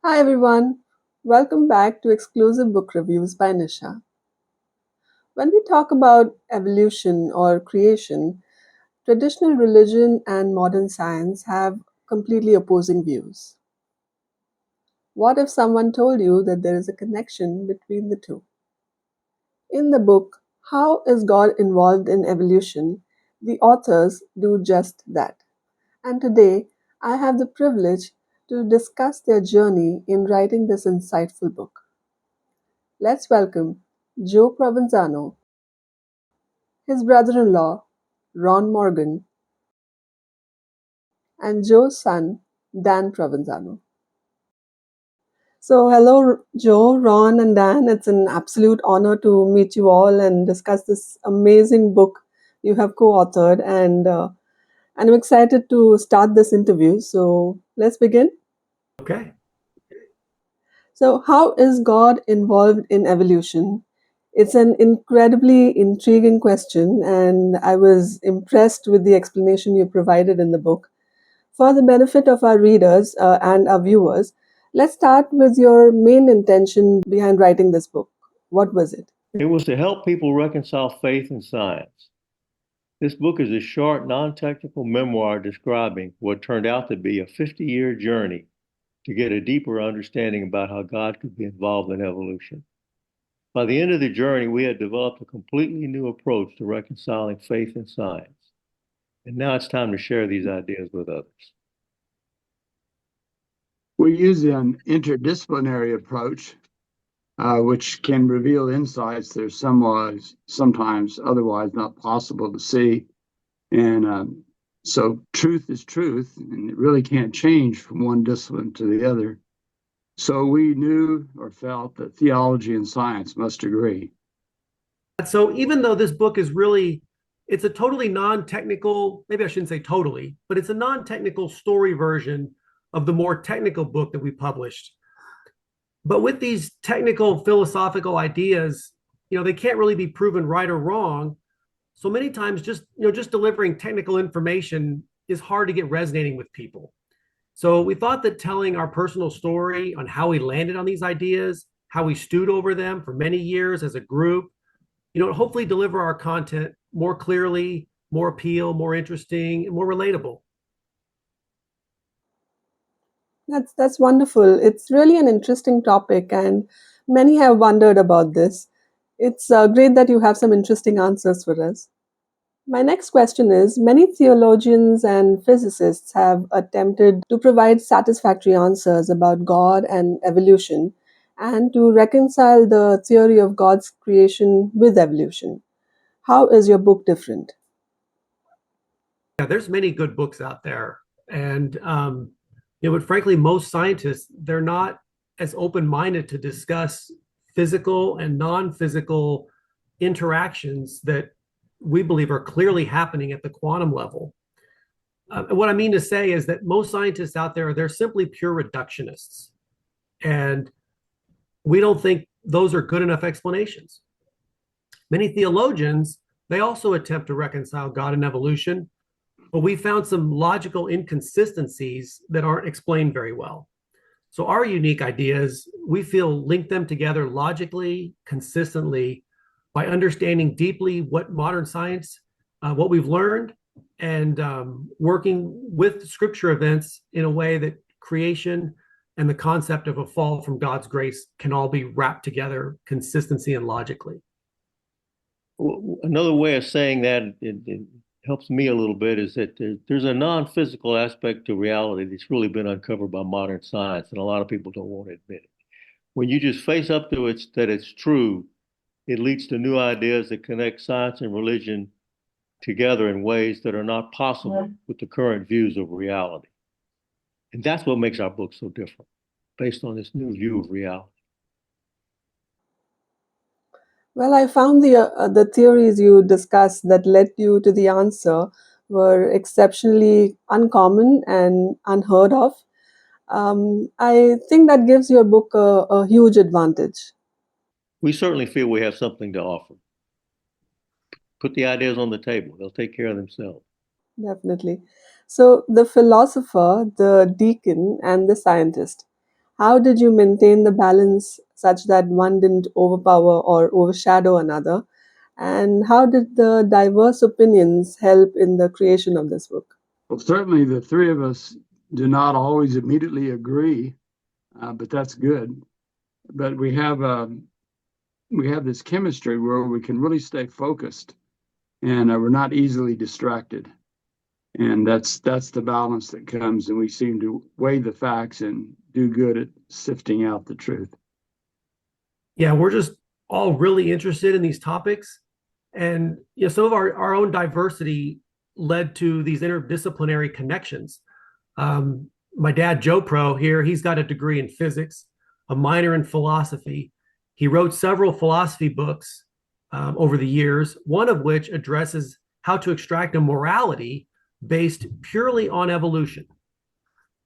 Hi everyone, welcome back to exclusive book reviews by Nisha. When we talk about evolution or creation, traditional religion and modern science have completely opposing views. What if someone told you that there is a connection between the two? In the book, How is God Involved in Evolution? The authors do just that. And today, I have the privilege to discuss their journey in writing this insightful book. Let's welcome Joe Provenzano, his brother-in-law, Ron Morgan, and Joe's son, Dan Provenzano. So, hello, Joe, Ron, and Dan. It's an absolute honor to meet you all and discuss this amazing book you have co-authored. And I'm excited to start this interview. So, let's begin. Okay. So, how is God involved in evolution? It's an incredibly intriguing question, and I was impressed with the explanation you provided in the book. For the benefit of our readers and our viewers, let's start with your main intention behind writing this book. What was it? It was to help people reconcile faith and science. This book is a short, non technical memoir describing what turned out to be a 50-year journey to get a deeper understanding about how God could be involved in evolution. By the end of the journey, we had developed a completely new approach to reconciling faith and science. And now it's time to share these ideas with others. We use an interdisciplinary approach, which can reveal insights that are sometimes otherwise not possible to see. And so truth is truth, and it really can't change from one discipline to the other. So we knew or felt that theology and science must agree. So even though this book is really, it's a totally non-technical, maybe I shouldn't say totally, but it's a non-technical story version of the more technical book that we published. But with these technical philosophical ideas, they can't really be proven right or wrong. So many times just delivering technical information is hard to get resonating with people. So we thought that telling our personal story on how we landed on these ideas, how we stewed over them for many years as a group, hopefully deliver our content more clearly, more appeal, more interesting, and more relatable. That's wonderful. It's really an interesting topic, and many have wondered about this. It's great that you have some interesting answers for us. My next question is, many theologians and physicists have attempted to provide satisfactory answers about God and evolution and to reconcile the theory of God's creation with evolution. How is your book different? Yeah, there's many good books out there. And, but frankly, most scientists, they're not as open-minded to discuss physical and non-physical interactions that we believe are clearly happening at the quantum level. What I mean to say is that most scientists out there, they're simply pure reductionists. And we don't think those are good enough explanations. Many theologians, they also attempt to reconcile God and evolution, but we found some logical inconsistencies that aren't explained very well. So our unique ideas, we feel link them together logically, consistently, by understanding deeply what modern science, what we've learned, and working with scripture events in a way that creation and the concept of a fall from God's grace can all be wrapped together consistency and logically. Another way of saying that, it helps me a little bit, is that there's a non-physical aspect to reality that's really been uncovered by modern science, and a lot of people don't want to admit it. When you just face up to it that it's true, it leads to new ideas that connect science and religion together in ways that are not possible with the current views of reality. And that's what makes our book so different, based on this new view of reality. Well, I found the theories you discussed that led you to the answer were exceptionally uncommon and unheard of. I think that gives your book a huge advantage. We certainly feel we have something to offer. Put the ideas on the table, they'll take care of themselves. Definitely. So, the philosopher, the deacon, and the scientist. How did you maintain the balance such that one didn't overpower or overshadow another? And how did the diverse opinions help in the creation of this book? Well, certainly the three of us do not always immediately agree, but that's good. But we have this chemistry where we can really stay focused, and we're not easily distracted. And that's the balance that comes, and we seem to weigh the facts and do good at sifting out the truth. Yeah, we're just all really interested in these topics. And some of our own diversity led to these interdisciplinary connections. My dad, Joe Pro, here, he's got a degree in physics, a minor in philosophy. He wrote several philosophy books over the years, one of which addresses how to extract a morality based purely on evolution.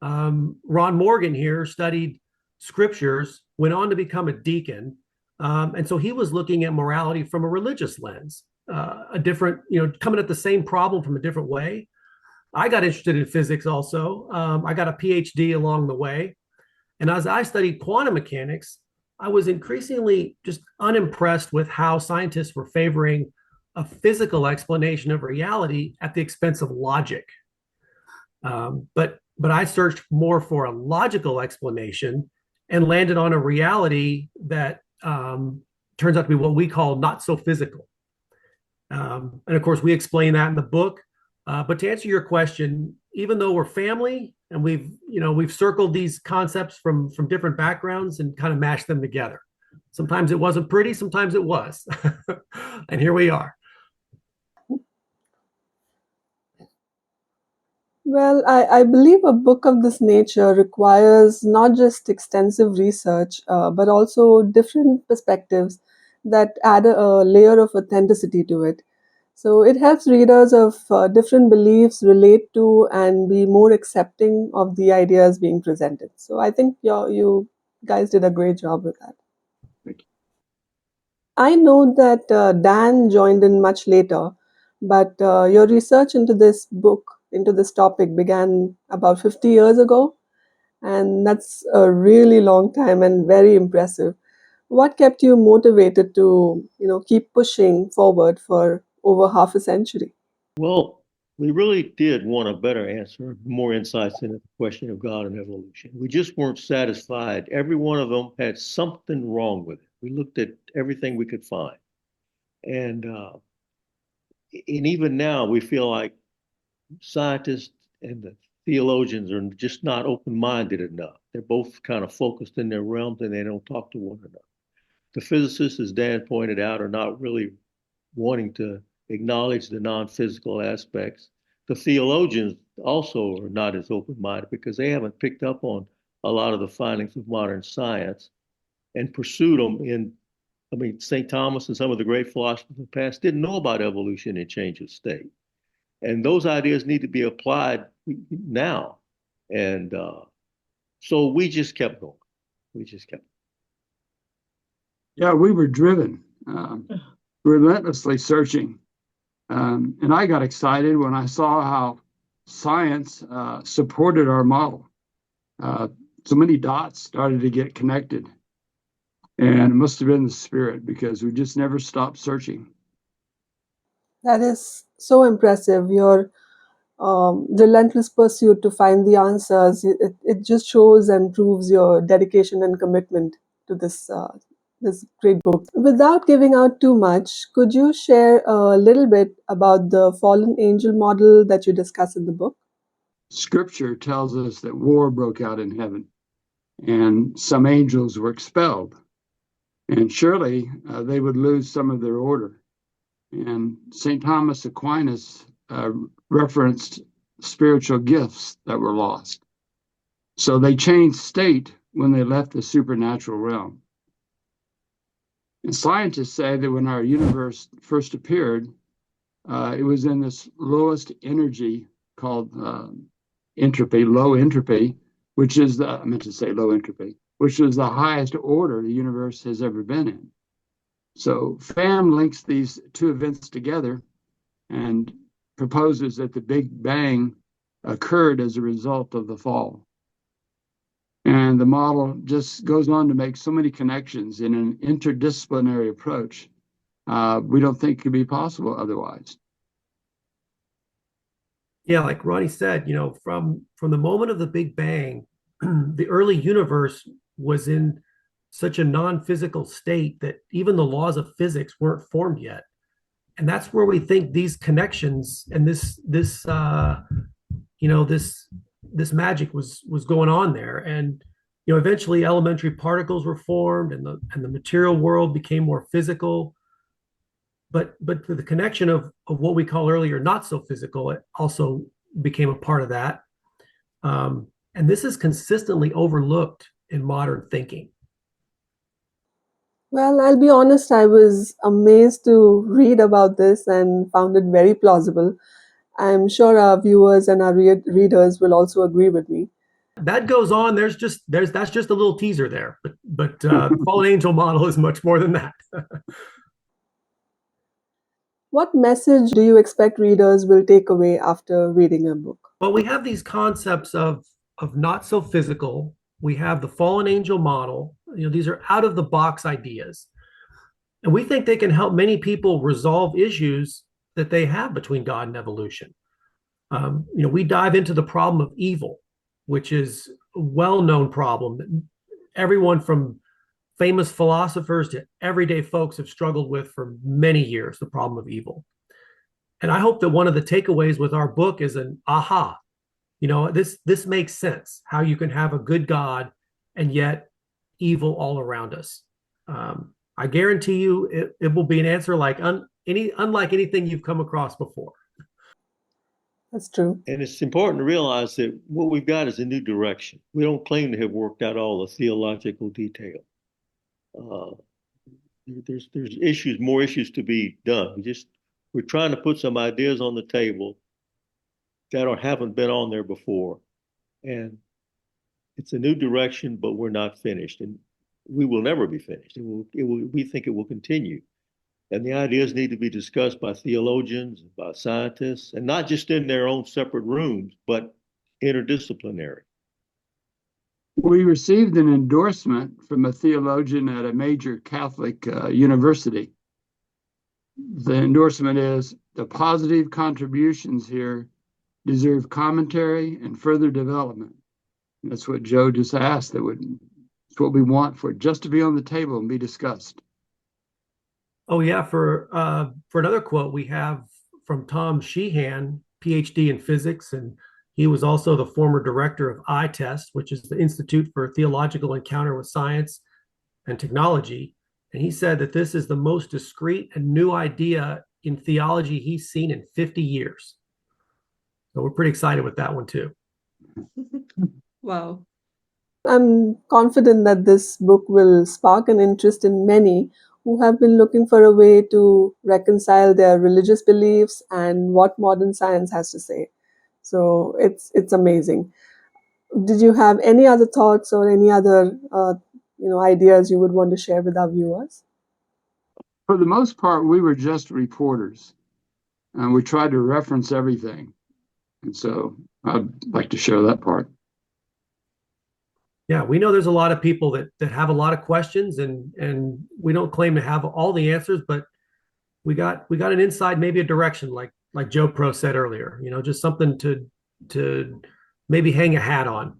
Ron Morgan here studied scriptures, went on to become a deacon. And so he was looking at morality from a religious lens, a different, coming at the same problem from a different way. I got interested in physics also. I got a PhD along the way. And as I studied quantum mechanics, I was increasingly just unimpressed with how scientists were favoring a physical explanation of reality at the expense of logic. But I searched more for a logical explanation and landed on a reality that turns out to be what we call not so physical. And of course, we explain that in the book. But to answer your question, even though we're family and we've circled these concepts from different backgrounds and kind of mashed them together. Sometimes it wasn't pretty, sometimes it was. And here we are. Well, I believe a book of this nature requires not just extensive research, but also different perspectives that add a layer of authenticity to it. So it helps readers of different beliefs relate to and be more accepting of the ideas being presented. So I think you guys did a great job with that. I know that Dan joined in much later, but your research into this book, into this topic, began about 50 years ago, and that's a really long time and very impressive. What kept you motivated to, keep pushing forward for over half a century? Well, we really did want a better answer, more insights into the question of God and evolution. We just weren't satisfied. Every one of them had something wrong with it. We looked at everything we could find. And even now, we feel like scientists and the theologians are just not open-minded enough. They're both kind of focused in their realms and they don't talk to one another. The physicists, as Dan pointed out, are not really wanting to acknowledge the non-physical aspects. The theologians also are not as open-minded because they haven't picked up on a lot of the findings of modern science and pursued them St. Thomas and some of the great philosophers of the past didn't know about evolution and change of state. And those ideas need to be applied now. And so we just kept going. We just kept. Yeah, we were driven, relentlessly searching. And I got excited when I saw how science supported our model. So many dots started to get connected. And it must have been the spirit because we just never stopped searching. That is so impressive. Your relentless pursuit to find the answers. It just shows and proves your dedication and commitment to this great book. Without giving out too much, could you share a little bit about the fallen angel model that you discuss in the book? Scripture tells us that war broke out in heaven and some angels were expelled. And surely they would lose some of their order. And St. Thomas Aquinas referenced spiritual gifts that were lost. So they changed state when they left the supernatural realm. And scientists say that when our universe first appeared, it was in this lowest energy called entropy, low entropy, which is I meant to say low entropy, which is the highest order the universe has ever been in. So Pham links these two events together and proposes that the Big Bang occurred as a result of the fall. And the model just goes on to make so many connections in an interdisciplinary approach. We don't think could be possible otherwise. Yeah, like Ronnie said, from the moment of the Big Bang, the early universe was in such a non-physical state that even the laws of physics weren't formed yet. And that's where we think these connections and this magic was going on there. And eventually elementary particles were formed, and the material world became more physical. But the connection of what we call earlier not so physical, it also became a part of that. And this is consistently overlooked in modern thinking. Well, I'll be honest, I was amazed to read about this and found it very plausible. I'm sure our viewers and our readers will also agree with me. That goes on. That's just a little teaser there, but the fallen angel model is much more than that. What message do you expect readers will take away after reading a book? Well, we have these concepts of not so physical. We have the fallen angel model. These are out of the box ideas, and we think they can help many people resolve issues that they have between God and evolution. We dive into the problem of evil, which is a well-known problem that everyone from famous philosophers to everyday folks have struggled with for many years, the problem of evil. And I hope that one of the takeaways with our book is an aha. This makes sense, how you can have a good God and yet evil all around us. I guarantee you it will be an answer unlike anything you've come across before. That's true. And it's important to realize that what we've got is a new direction. We don't claim to have worked out all the theological detail. There's more issues to be done. We're trying to put some ideas on the table that haven't been on there before. And it's a new direction, but we're not finished. And we will never be finished. We think it will continue. And the ideas need to be discussed by theologians, by scientists, and not just in their own separate rooms, but interdisciplinary. We received an endorsement from a theologian at a major Catholic university. The endorsement is, the positive contributions here deserve commentary and further development. And that's what Joe just asked. It's what we want for it just to be on the table and be discussed. Oh yeah, for another quote we have from Tom Sheehan, PhD in physics, and he was also the former director of ITEST, which is the Institute for Theological Encounter with Science and Technology. And he said that this is the most discrete and new idea in theology he's seen in 50 years. So we're pretty excited with that one too. Wow. I'm confident that this book will spark an interest in many who have been looking for a way to reconcile their religious beliefs and what modern science has to say. So it's amazing. Did you have any other thoughts or any other ideas you would want to share with our viewers? For the most part, we were just reporters, and we tried to reference everything. And so I'd like to share that part. Yeah, we know there's a lot of people that have a lot of questions, and we don't claim to have all the answers, but we got an insight, maybe a direction, like Joe Pro said earlier, just something to maybe hang a hat on.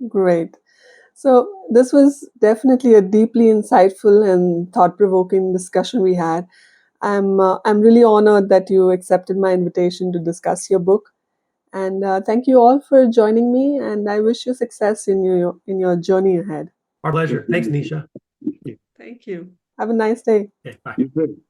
Great. So this was definitely a deeply insightful and thought-provoking discussion we had. I'm really honored that you accepted my invitation to discuss your book. And thank you all for joining me, and I wish you success in your journey ahead. Our pleasure. Thanks, Nisha. Thank you. Have a nice day. Okay, bye. You too.